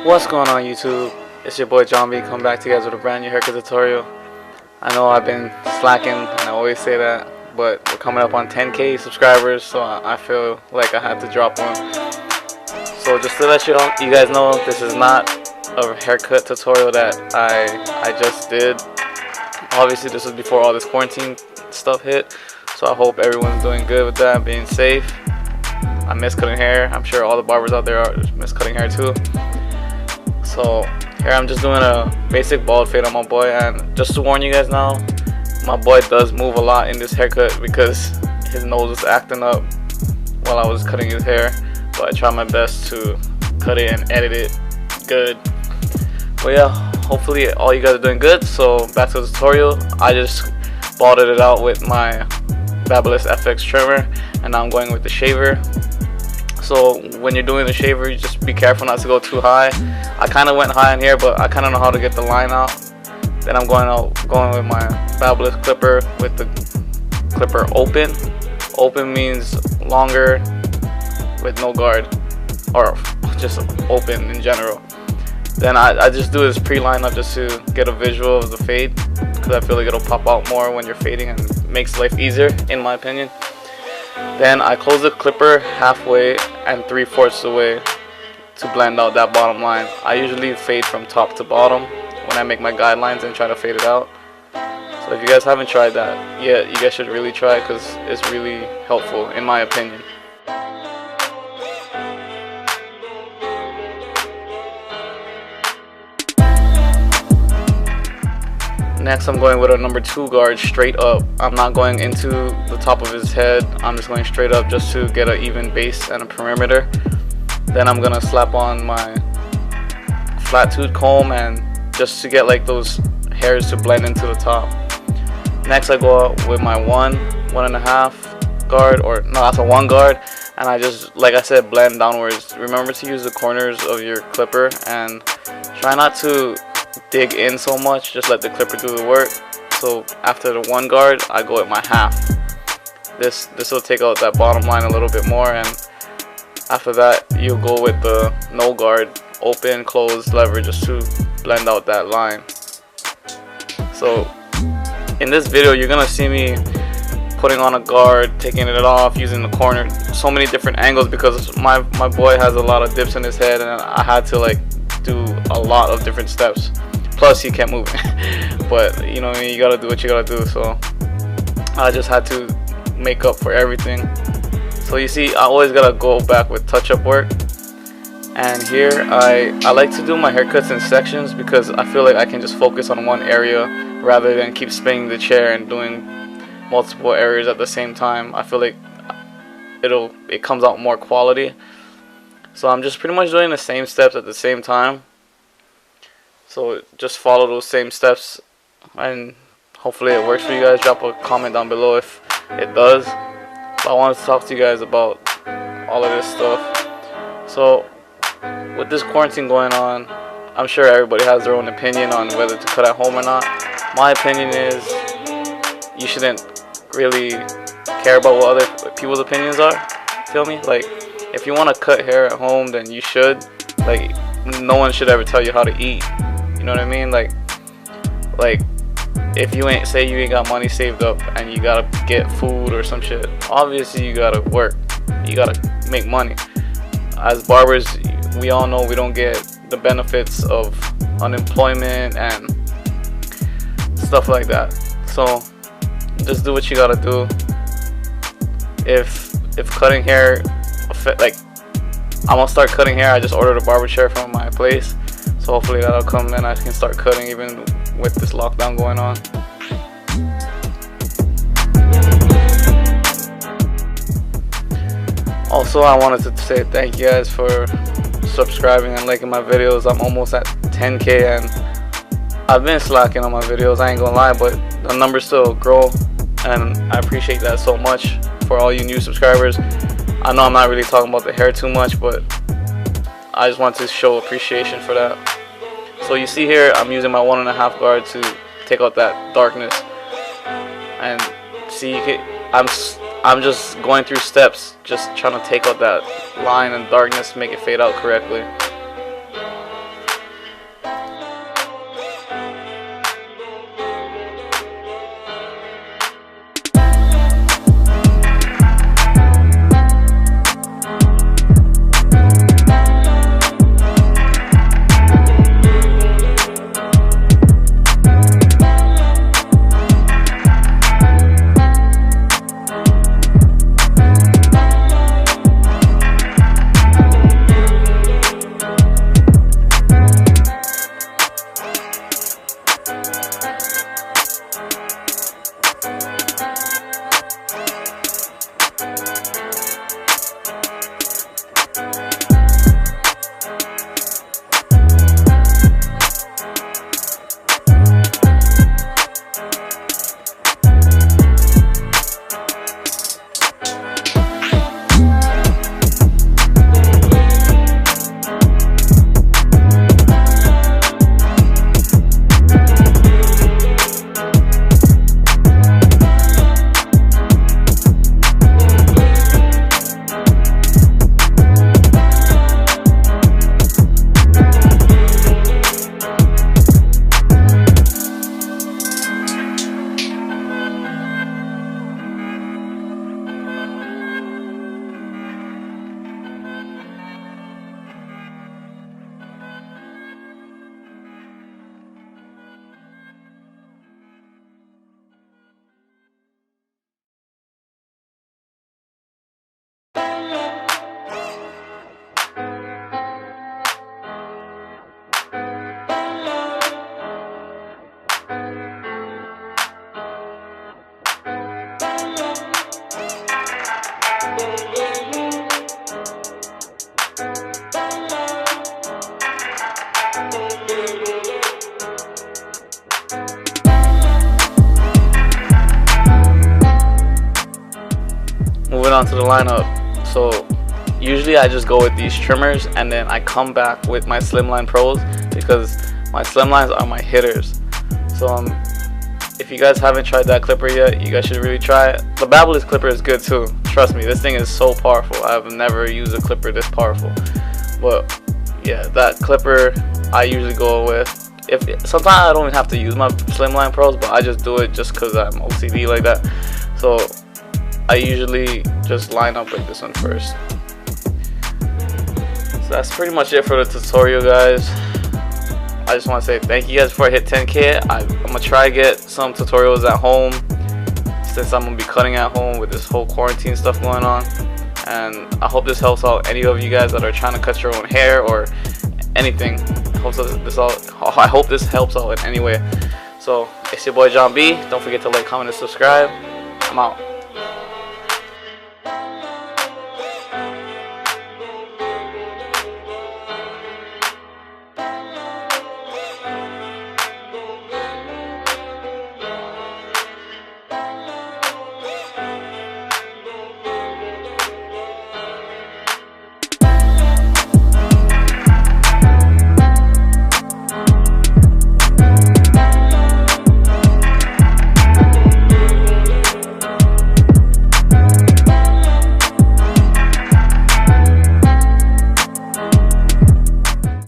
What's going on YouTube? It's your boy John B coming back to you guys with a brand new haircut tutorial. I know I've been slacking and I always say that, but we're coming up on 10k subscribers, so I feel like I had to drop one. So just to let you guys know, this is not a haircut tutorial that I just did. Obviously this was before all this quarantine stuff hit, so I hope everyone's doing good with that, being safe. I miss cutting hair. I'm sure all the barbers out there miss cutting hair too. So here I'm just doing a basic bald fade on my boy, and just to warn you guys now, my boy does move a lot in this haircut because his nose was acting up while I was cutting his hair, but I try my best to cut it and edit it good. But yeah, hopefully all you guys are doing good. So back to the tutorial. I just balded it out with my Fabulous FX trimmer, and now I'm going with the shaver. So when you're doing the shaver, you just be careful not to go too high. I kind of went high in here, but I kind of know how to get the line out. Then I'm going with my Fabulous clipper with the clipper open. Open means longer with no guard, or just open in general. Then I just do this pre-line up just to get a visual of the fade, because I feel like it'll pop out more when you're fading and makes life easier, in my opinion. Then I close the clipper halfway and 3/4 the way to blend out that bottom line. I usually fade from top to bottom when I make my guidelines and try to fade it out. So if you guys haven't tried that yet, you guys should really try it because it's really helpful, in my opinion. Next, I'm going with a number 2 guard straight up. I'm not going into the top of his head. I'm just going straight up just to get an even base and a perimeter. Then I'm gonna slap on my flat tooth comb, and just to get like those hairs to blend into the top. Next, I go out with my 1.5 guard, or no, that's a 1 guard, and I just, like I said, blend downwards. Remember to use the corners of your clipper and try not to dig in so much, just let the clipper do the work. So after the 1 guard, I go with my half. This will take out that bottom line a little bit more, and after that you'll go with the no guard, open, close, lever, just to blend out that line. So in this video you're gonna see me putting on a guard, taking it off, using the corner, so many different angles, because my boy has a lot of dips in his head, and I had to like do a lot of different steps. Plus he kept moving. But you know what I mean, you gotta do what you gotta do. So I just had to make up for everything. So you see, I always gotta go back with touch-up work. And here I like to do my haircuts in sections, because I feel like I can just focus on one area rather than keep spinning the chair and doing multiple areas at the same time. I feel like it comes out more quality. So I'm just pretty much doing the same steps at the same time. So just follow those same steps, and hopefully it works for you guys. Drop a comment down below if it does. But I wanted to talk to you guys about all of this stuff. So with this quarantine going on, I'm sure everybody has their own opinion on whether to cut at home or not. My opinion is you shouldn't really care about what other people's opinions are. Feel me? Like, if you want to cut hair at home, then you should. Like, no one should ever tell you how to eat. You know what I mean? Like if you ain't got money saved up and you gotta get food or some shit, obviously you gotta work. You gotta make money. As barbers, we all know we don't get the benefits of unemployment and stuff like that. So just do what you gotta do. If cutting hair, like, I'm gonna start cutting hair. I just ordered a barber chair from my place, so hopefully that'll come and I can start cutting even with this lockdown going on. Also, I wanted to say thank you guys for subscribing and liking my videos. I'm almost at 10k, and I've been slacking on my videos, I ain't gonna lie, but the numbers still grow, and I appreciate that so much for all you new subscribers. I know I'm not really talking about the hair too much, but I just want to show appreciation for that. So you see here, I'm using my 1.5 guard to take out that darkness. And see, I'm just going through steps, just trying to take out that line and darkness, make it fade out correctly. on to the lineup. So usually I just go with these trimmers, and then I come back with my Slimline Pros because my Slimlines are my hitters. So if you guys haven't tried that clipper yet, you guys should really try it. The Babyliss clipper is good too. Trust me, this thing is so powerful. I've never used a clipper this powerful. But yeah, that clipper I usually go with. Sometimes I don't even have to use my Slimline Pros, but I just do it just because I'm OCD like that. So I usually just line up with this one first. So that's pretty much it for the tutorial, guys. I just want to say thank you guys before I hit 10K. I'm gonna try to get some tutorials at home, since I'm gonna be cutting at home with this whole quarantine stuff going on. And I hope this helps out any of you guys that are trying to cut your own hair or anything. I hope this helps out in any way. So it's your boy John B. Don't forget to like, comment, and subscribe. I'm out.